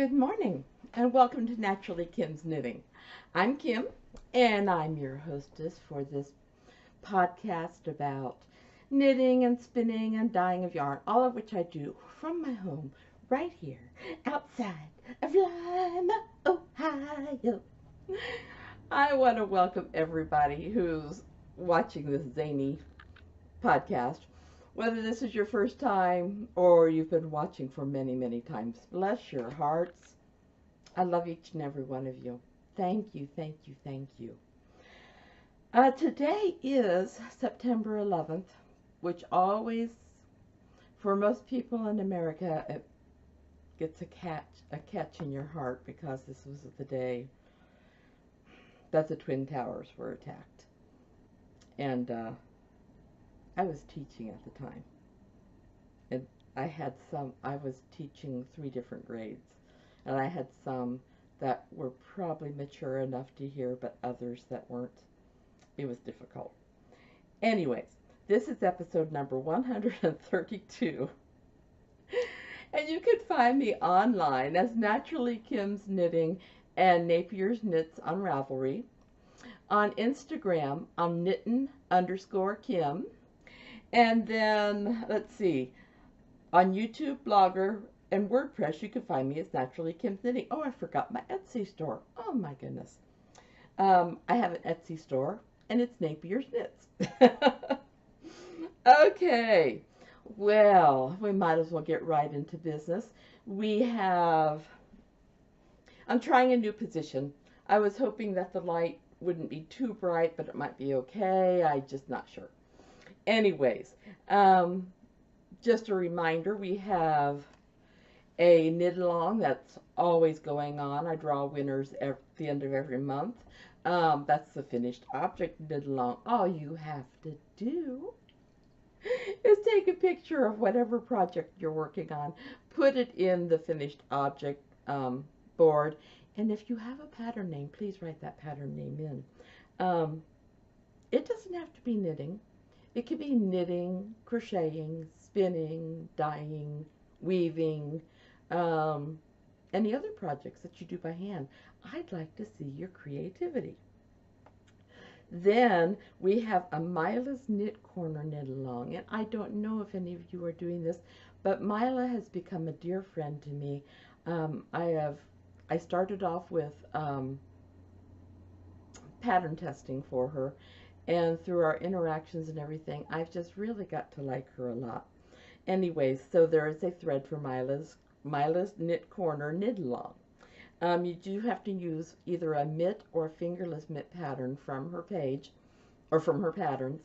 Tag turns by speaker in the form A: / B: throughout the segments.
A: Good morning and welcome to Naturally Kim's Knitting. I'm Kim and I'm your hostess for this podcast about knitting and spinning and dyeing of yarn, all of which I do from my home right here outside of Lima, Ohio. I want to welcome everybody who's watching this zany podcast. Whether this is your first time or you've been watching for many, many times, bless your hearts. I love each and every one of you. Thank you, thank you, thank you. Today is September 11th, which always, for most people in America, it gets a catch in your heart because this was the day that the Twin Towers were attacked. And I was teaching at the time. And I was teaching 3 different grades. And I had some that were probably mature enough to hear, but others that weren't. It was difficult. Anyways, this is episode number 132. And you can find me online as Naturally Kim's Knitting and Napier's Knits on Ravelry. On Instagram, I'm knittin_Kim. And then, let's see, on YouTube, Blogger, and WordPress, you can find me as Naturally Kim's Knitting. Oh, I forgot my Etsy store. Oh, my goodness. I have an Etsy store, and it's Napier's Knits. Okay. Well, we might as well get right into business. I'm trying a new position. I was hoping that the light wouldn't be too bright, but it might be okay. I'm just not sure. Anyways, just a reminder, we have a knit along that's always going on. I draw winners at the end of every month. That's the finished object knit along. All you have to do is take a picture of whatever project you're working on, put it in the finished object board, and if you have a pattern name, please write that pattern name in. It doesn't have to be knitting. It could be knitting, crocheting, spinning, dyeing, weaving, any other projects that you do by hand. I'd like to see your creativity. Then we have a Mila's Knit Corner knit along, and I don't know if any of you are doing this, but Mila has become a dear friend to me. I started off with pattern testing for her, and through our interactions and everything, I've just really got to like her a lot. Anyways, so there is a thread for Mila's Knit Corner knit along. You do have to use either a mitt or a fingerless mitt pattern from her page or from her patterns,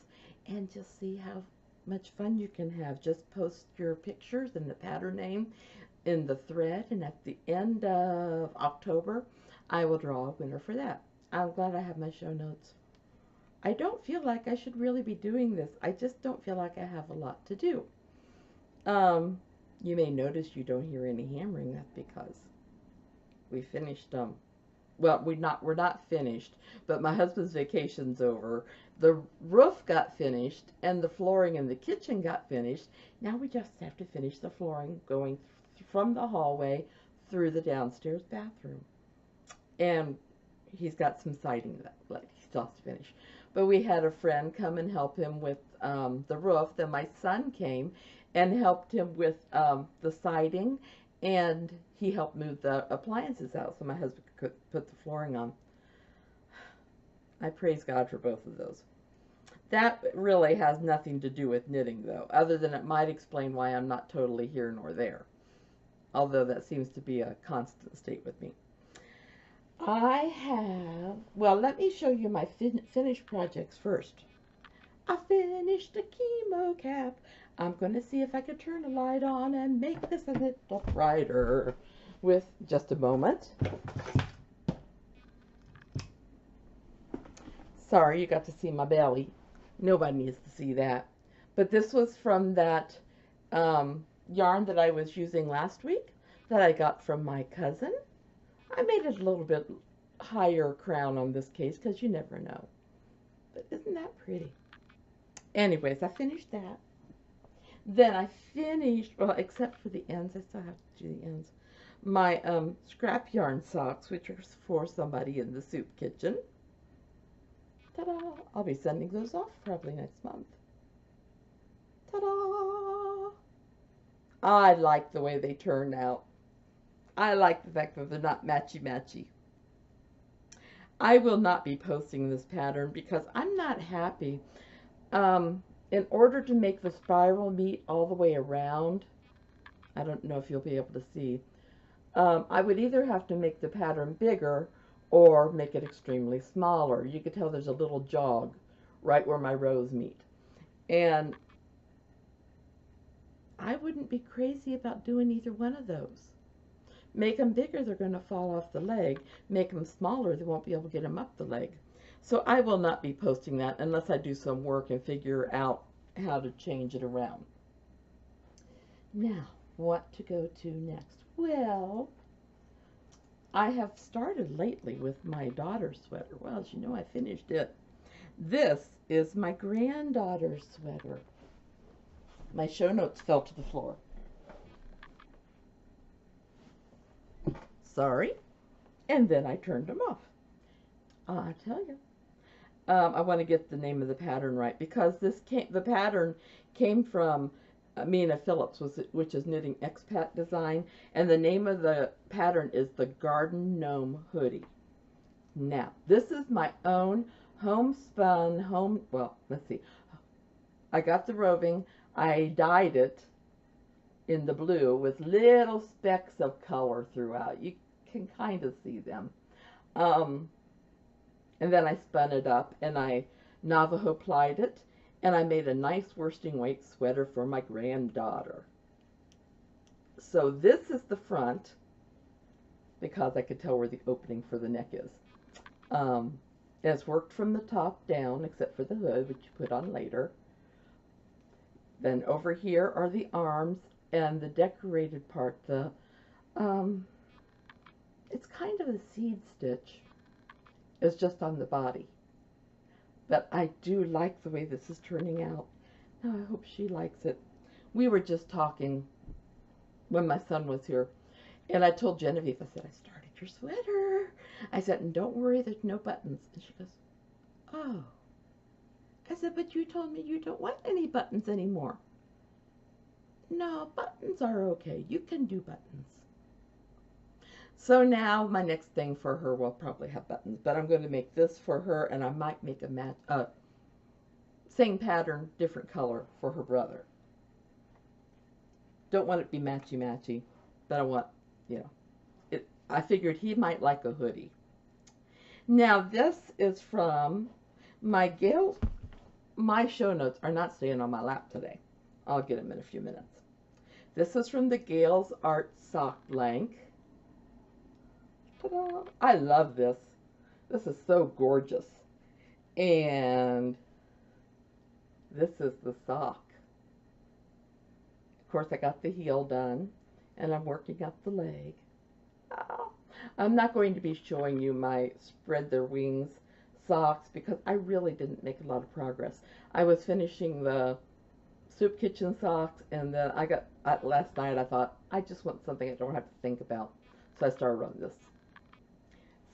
A: and just see how much fun you can have. Just post your pictures and the pattern name in the thread, and at the end of October I will draw a winner for that. I'm glad I have my show notes. I don't feel like I should really be doing this. I just don't feel like I have a lot to do. You may notice you don't hear any hammering. That's because we finished well, we're not finished, but my husband's vacation's over. The roof got finished and the flooring in the kitchen got finished. Now we just have to finish the flooring going from the hallway through the downstairs bathroom. And he's got some siding that he still has to finish. But we had a friend come and help him with the roof. Then my son came and helped him with the siding, and he helped move the appliances out so my husband could put the flooring on. I praise God for both of those. That really has nothing to do with knitting, though, other than it might explain why I'm not totally here nor there, although that seems to be a constant state with me. Well, let me show you my finished projects first. I finished the chemo cap. I'm going to see if I can turn the light on and make this a little brighter with just a moment. Sorry, you got to see my belly. Nobody needs to see that. But this was from that yarn that I was using last week that I got from my cousin. I made it a little bit higher crown on this case because you never know. But isn't that pretty? Anyways, I finished that. Then I finished, well, except for the ends. I still have to do the ends. my scrap yarn socks, which are for somebody in the soup kitchen. Ta-da! I'll be sending those off probably next month. Ta-da! I like the way they turned out. I like the fact that they're not matchy-matchy. I will not be posting this pattern because I'm not happy. In order to make the spiral meet all the way around, I don't know if you'll be able to see, I would either have to make the pattern bigger or make it extremely smaller. You can tell there's a little jog right where my rows meet. And I wouldn't be crazy about doing either one of those. Make them bigger, they're going to fall off the leg. Make them smaller, they won't be able to get them up the leg. So I will not be posting that unless I do some work and figure out how to change it around. Now, what to go to next? Well, I have started lately with my daughter's sweater. Well, as you know, I finished it. This is my granddaughter's sweater. My show notes fell to the floor. Sorry. And then I turned them off. I tell you. I want to get the name of the pattern right because the pattern came from Mina Phillips, which is Knitting Expat Design, and the name of the pattern is the Garden Gnome Hoodie. Now, this is my own homespun, well, let's see. I got the roving. I dyed it in the blue with little specks of color throughout. You can kind of see them. And then I spun it up and I Navajo plied it and I made a nice worsting weight sweater for my granddaughter. So this is the front because I could tell where the opening for the neck is. It's worked from the top down except for the hood, which you put on later. Then over here are the arms and the decorated part. It's kind of a seed stitch. It's just on the body. But I do like the way this is turning out. Now I hope she likes it. We were just talking when my son was here. And I told Genevieve, I said, I started your sweater. I said, and don't worry, there's no buttons. And she goes, oh. I said, but you told me you don't want any buttons anymore. No, buttons are okay. You can do buttons. So now my next thing for her will probably have buttons, but I'm going to make this for her, and I might make a same pattern, different color for her brother. Don't want it to be matchy-matchy, but I want, you know, I figured he might like a hoodie. Now this is from my Gail. My show notes are not staying on my lap today. I'll get them in a few minutes. This is from the Gail's Art Sock Blank. Ta-da! I love this. This is so gorgeous. And this is the sock. Of course, I got the heel done, and I'm working up the leg. Oh, I'm not going to be showing you my spread their wings socks because I really didn't make a lot of progress. I was finishing the soup kitchen socks, and then last night I thought, I just want something I don't have to think about. So I started on this.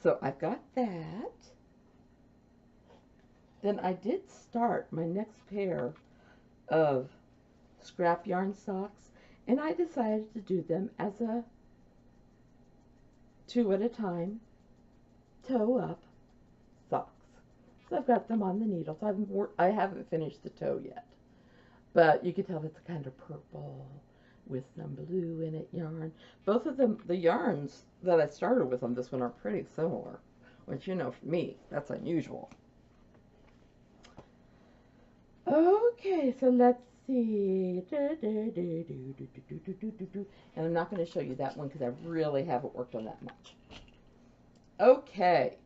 A: So I've got that. Then I did start my next pair of scrap yarn socks, and I decided to do them as a 2 at a time, toe up socks. So I've got them on the needles. I haven't finished the toe yet, but you can tell it's kind of purple with some blue in it yarn. Both of them, the yarns that I started with on this one are pretty similar, which, you know, for me, that's unusual. Okay, so let's see. And I'm not going to show you that one because I really haven't worked on that much. Okay.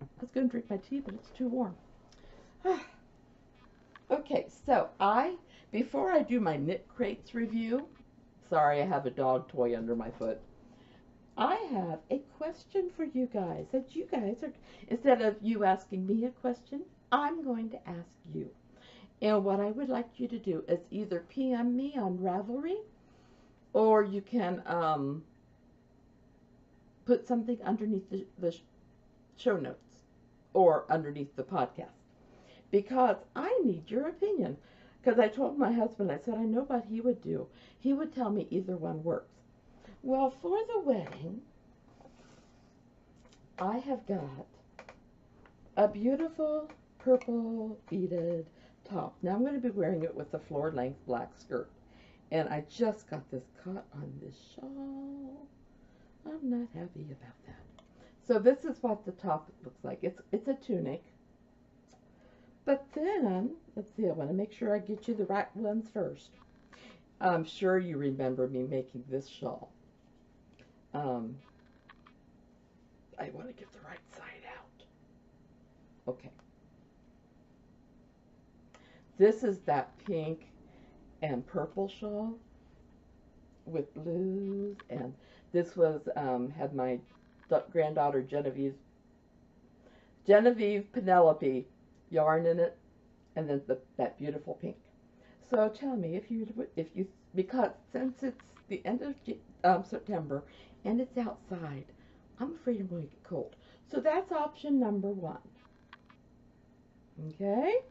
A: I was going to drink my tea, but it's too warm. Okay, so before I do my knit crates review, sorry, I have a dog toy under my foot. I have a question for you guys that you guys are, instead of you asking me a question, I'm going to ask you. And what I would like you to do is either PM me on Ravelry, or you can put something underneath the show notes or underneath the podcast because I need your opinion. Because I told my husband, I said, I know what he would do. He would tell me either one works. Well, for the wedding, I have got a beautiful purple beaded top. Now I'm going to be wearing it with a floor-length black skirt. And I just got this caught on this shawl. I'm not happy about that. So this is what the top looks like. It's a tunic. But then, let's see, I want to make sure I get you the right ones first. I'm sure you remember me making this shawl. I want to get the right side out. Okay. This is that pink and purple shawl with blues, and this was had my granddaughter Genevieve Penelope yarn in it, and then that beautiful pink. So tell me if you because since it's the end of September and it's outside, I'm afraid I'm going to get cold. So that's option number 1. Okay.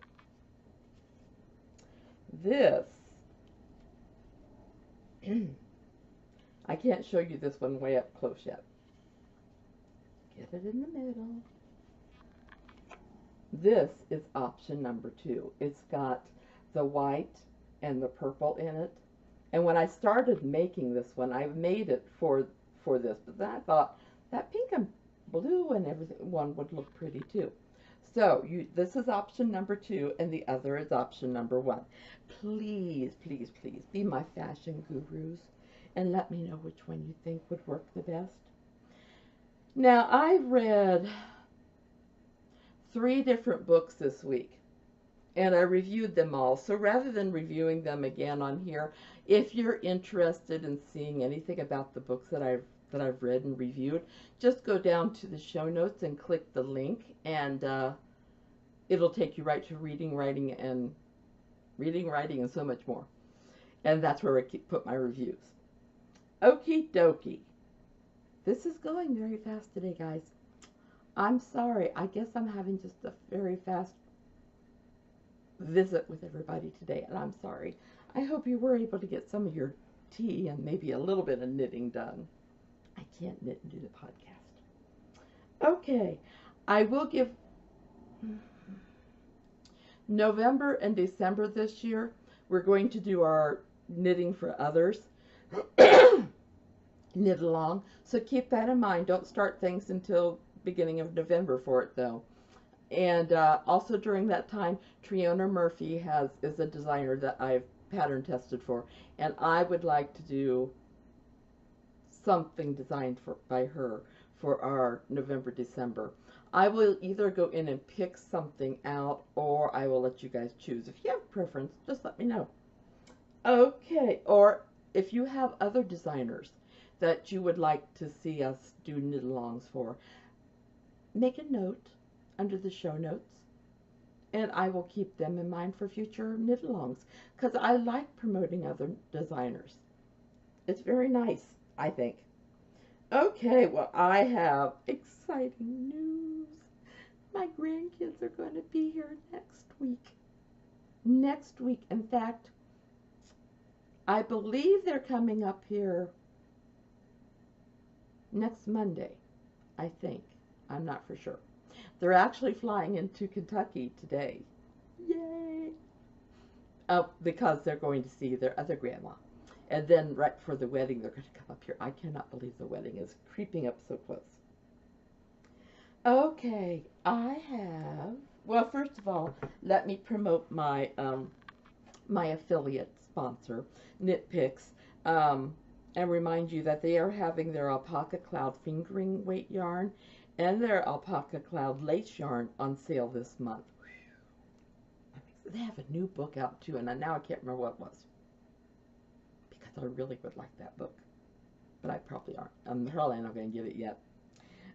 A: This, I can't show you this one way up close yet. Get it in the middle. This is option number 2. It's got the white and the purple in it. And when I started making this one, I made it for this, but then I thought that pink and blue and everything one would look pretty too. So this is option number 2, and the other is option number 1. Please, please, please be my fashion gurus and let me know which one you think would work the best. Now, I've read 3 different books this week, and I reviewed them all. So rather than reviewing them again on here, if you're interested in seeing anything about the books that I've read and reviewed, just go down to the show notes and click the link, and it'll take you right to reading, writing, and so much more. And that's where I put my reviews. Okie dokie. This is going very fast today, guys. I'm sorry. I guess I'm having just a very fast visit with everybody today, and I'm sorry. I hope you were able to get some of your tea and maybe a little bit of knitting done. I can't knit and do the podcast. Okay, I will give November and December this year. We're going to do our knitting for others. Knit along. So keep that in mind. Don't start things until beginning of November for it, though. And also during that time, Triona Murphy is a designer that I've pattern tested for, and I would like to do something designed by her for our November, December. I will either go in and pick something out, or I will let you guys choose. If you have a preference, just let me know. Okay, or if you have other designers that you would like to see us do knit-alongs for, make a note under the show notes, and I will keep them in mind for future knit-alongs, because I like promoting other designers. It's very nice, I think. Okay, well, I have exciting news. My grandkids are going to be here next week. Next week. In fact, I believe they're coming up here next Monday, I think. I'm not for sure. They're actually flying into Kentucky today. Yay! Because they're going to see their other grandma. And then right before the wedding, they're going to come up here. I cannot believe the wedding is creeping up so close. Okay, I have... Well, first of all, let me promote my my affiliate sponsor, Knit Picks, and remind you that they are having their Alpaca Cloud fingering weight yarn and their Alpaca Cloud lace yarn on sale this month. They have a new book out too, and now I can't remember what it was, because I really would like that book, but I probably aren't. I'm probably not going to get it yet.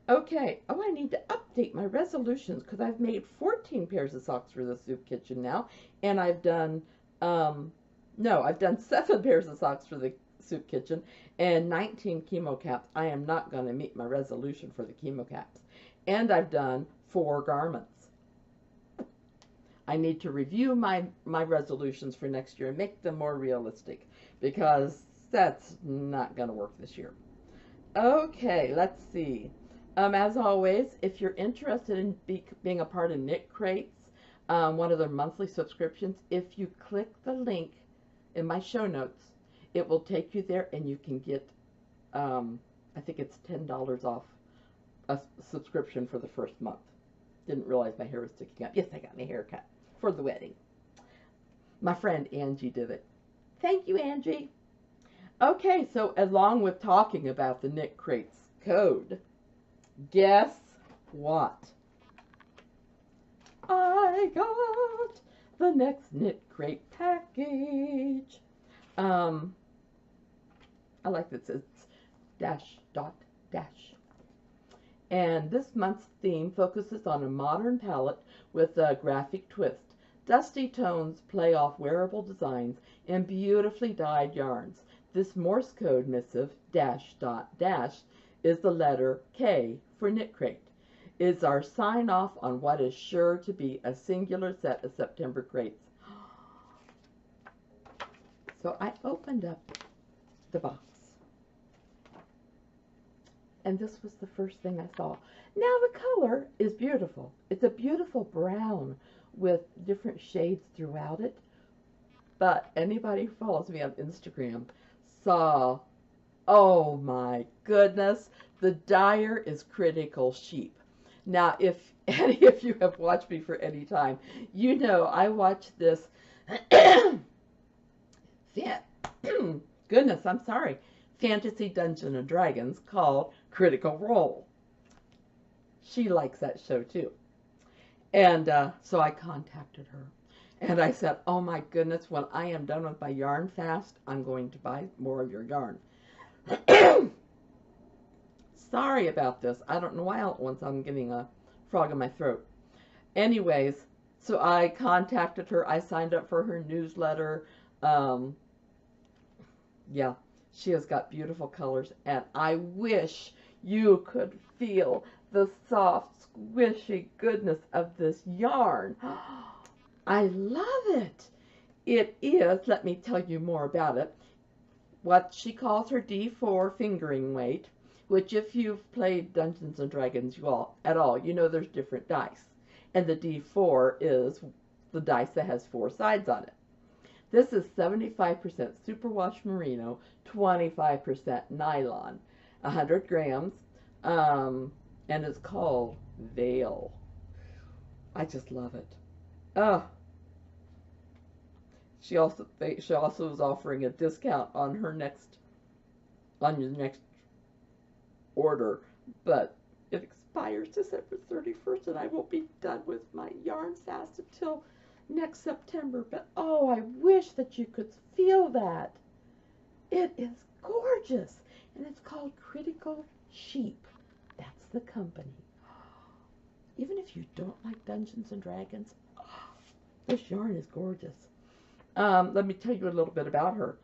A: Okay, oh, I need to update my resolutions, because I've made 14 pairs of socks for the soup kitchen now, and I've done, no, I've done 7 pairs of socks for the soup kitchen, and 19 chemo caps. I am not going to meet my resolution for the chemo caps. And I've done 4 garments. I need to review my resolutions for next year and make them more realistic, because that's not going to work this year. Okay, let's see. As always, if you're interested in being a part of Knit Crates, one of their monthly subscriptions, if you click the link in my show notes, it will take you there, and you can get, I think it's $10 off a subscription for the first month. Didn't realize my hair was sticking up. Yes, I got my hair cut for the wedding. My friend Angie did it. Thank you, Angie. Okay, so along with talking about the Knit Crates code, guess what? I got the next Knit Crate package. I like that it says dash dot dash. And this month's theme focuses on a modern palette with a graphic twist. Dusty tones play off wearable designs and beautifully dyed yarns. This Morse code missive, dash dot dash, is the letter K for Knit Crate. It's our sign off on what is sure to be a singular set of September crates. So I opened up the box, and this was the first thing I saw. Now the color is beautiful. It's a beautiful brown with different shades throughout it. But anybody who follows me on Instagram saw, oh my goodness, the dyer is Critical Sheep. Now, if any of you have watched me for any time, you know I watch this, goodness, I'm sorry, Fantasy Dungeons and Dragons called Critical Role. She likes that show too. And so I contacted her. And I said, oh my goodness, when I am done with my yarn fast, I'm going to buy more of your yarn. Sorry about this. I don't know why all at once I'm getting a frog in my throat. Anyways, so I contacted her. I signed up for her newsletter. Yeah, she has got beautiful colors. And I wish you could feel the soft, squishy goodness of this yarn. I love it. It is, let me tell you more about it, what she calls her D4 fingering weight, which if you've played Dungeons and Dragons you know there's different dice. And the D4 is the dice that has 4 sides on it. This is 75% superwash merino, 25% nylon, 100 grams, and it's called Veil. I just love it. Oh. She also is offering a discount on your next order, but it expires December 31st, and I won't be done with my yarn fast until next September. But oh, I wish that you could feel that. It is gorgeous, and it's called Critical Sheep. That's the company. Even if you don't like Dungeons and Dragons, this yarn is gorgeous. Let me tell you a little bit about her.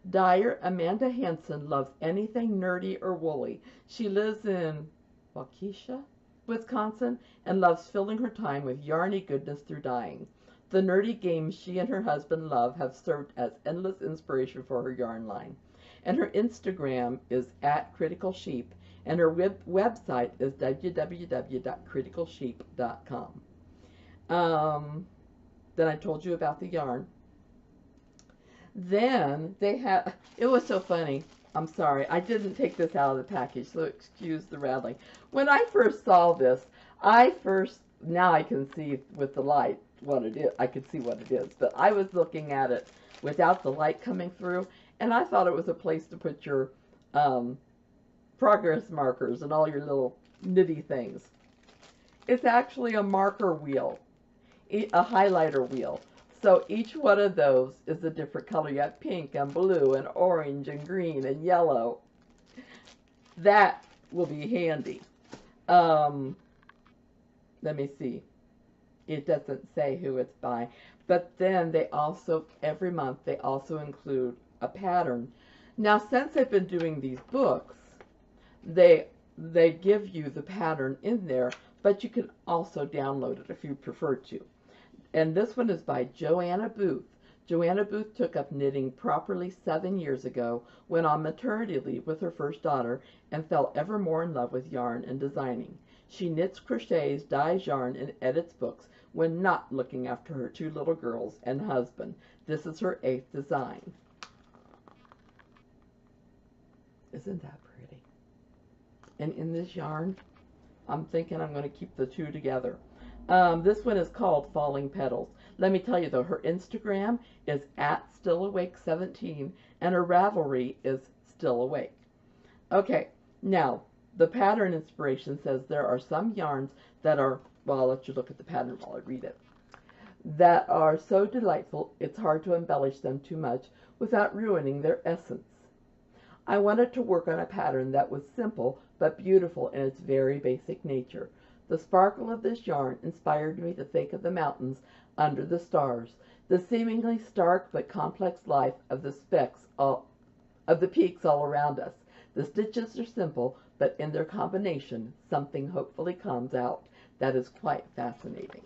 A: Dyer Amanda Hansen loves anything nerdy or woolly. She lives in Waukesha, Wisconsin, and loves filling her time with yarny goodness through dyeing. The nerdy games she and her husband love have served as endless inspiration for her yarn line. And her Instagram is @criticalsheep, and her website is www.criticalsheep.com. Then I told you about the yarn. Then they had, it was so funny. I'm sorry, I didn't take this out of the package, so excuse the rattling. When I first saw this, now I can see with the light what it is. I could see what it is, but I was looking at it without the light coming through, and I thought it was a place to put your progress markers and all your little nitty things. It's actually a marker wheel, a highlighter wheel. So each one of those is a different color. You have pink and blue and orange and green and yellow. That will be handy. Let me see. It doesn't say who it's by. But then they also, every month, they also include a pattern. Now, since I've been doing these books, they give you the pattern in there, but you can also download it if you prefer to. And this one is by Joanna Booth. Joanna Booth took up knitting properly 7 years ago, went on maternity leave with her first daughter, and fell ever more in love with yarn and designing. She knits, crochets, dyes yarn, and edits books when not looking after her 2 little girls and husband. This is her 8th design. Isn't that pretty? And in this yarn, I'm thinking I'm going to keep the 2 together. This one is called Falling Petals. Let me tell you though, her Instagram is @StillAwake17 and her Ravelry is Still Awake. Okay, now the pattern inspiration says there are some yarns that are, well, I'll let you look at the pattern while I read it, that are so delightful it's hard to embellish them too much without ruining their essence. I wanted to work on a pattern that was simple but beautiful in its very basic nature. The sparkle of this yarn inspired me to think of the mountains under the stars, the seemingly stark but complex life of the peaks all around us. The stitches are simple, but in their combination, something hopefully comes out that is quite fascinating.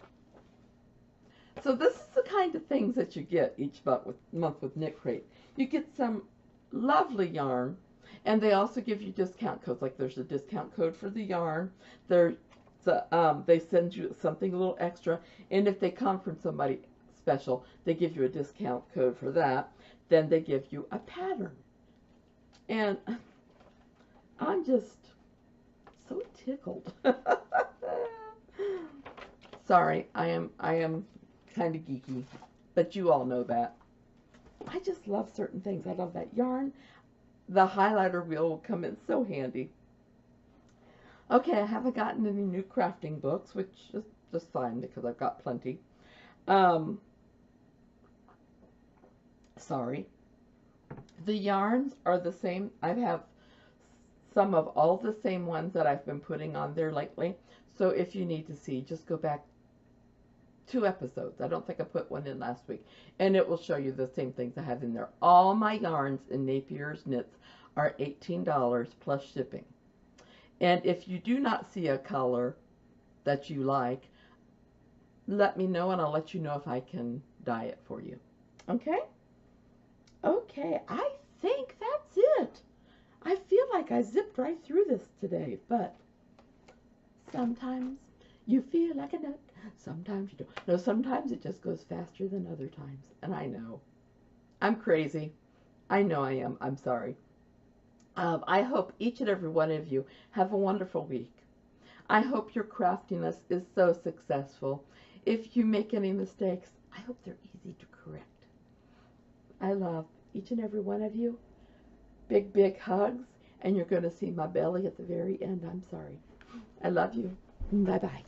A: So this is the kind of things that you get each month with Knit Crate. You get some lovely yarn, and they also give you discount codes. Like there's a discount code for the yarn. They send you something a little extra, and if they come from somebody special, they give you a discount code for that. Then they give you a pattern, and I'm just so tickled. Sorry, I am kind of geeky, but you all know that. I just love certain things. I love that yarn. The highlighter wheel will come in so handy. Okay, I haven't gotten any new crafting books, which is just fine because I've got plenty. Sorry. The yarns are the same. I have some of all the same ones that I've been putting on there lately. So if you need to see, just go back 2 episodes. I don't think I put one in last week. And it will show you the same things I have in there. All my yarns in Napier's Knits are $18 plus shipping. And if you do not see a color that you like, let me know and I'll let you know if I can dye it for you. Okay? Okay, I think that's it. I feel like I zipped right through this today, but sometimes you feel like a nut, sometimes you don't. No, sometimes it just goes faster than other times, and I know. I'm crazy. I know I am. I'm sorry. I hope each and every one of you have a wonderful week. I hope your craftiness is so successful. If you make any mistakes, I hope they're easy to correct. I love each and every one of you. Big, big hugs, and you're going to see my belly at the very end. I'm sorry. I love you. Bye-bye.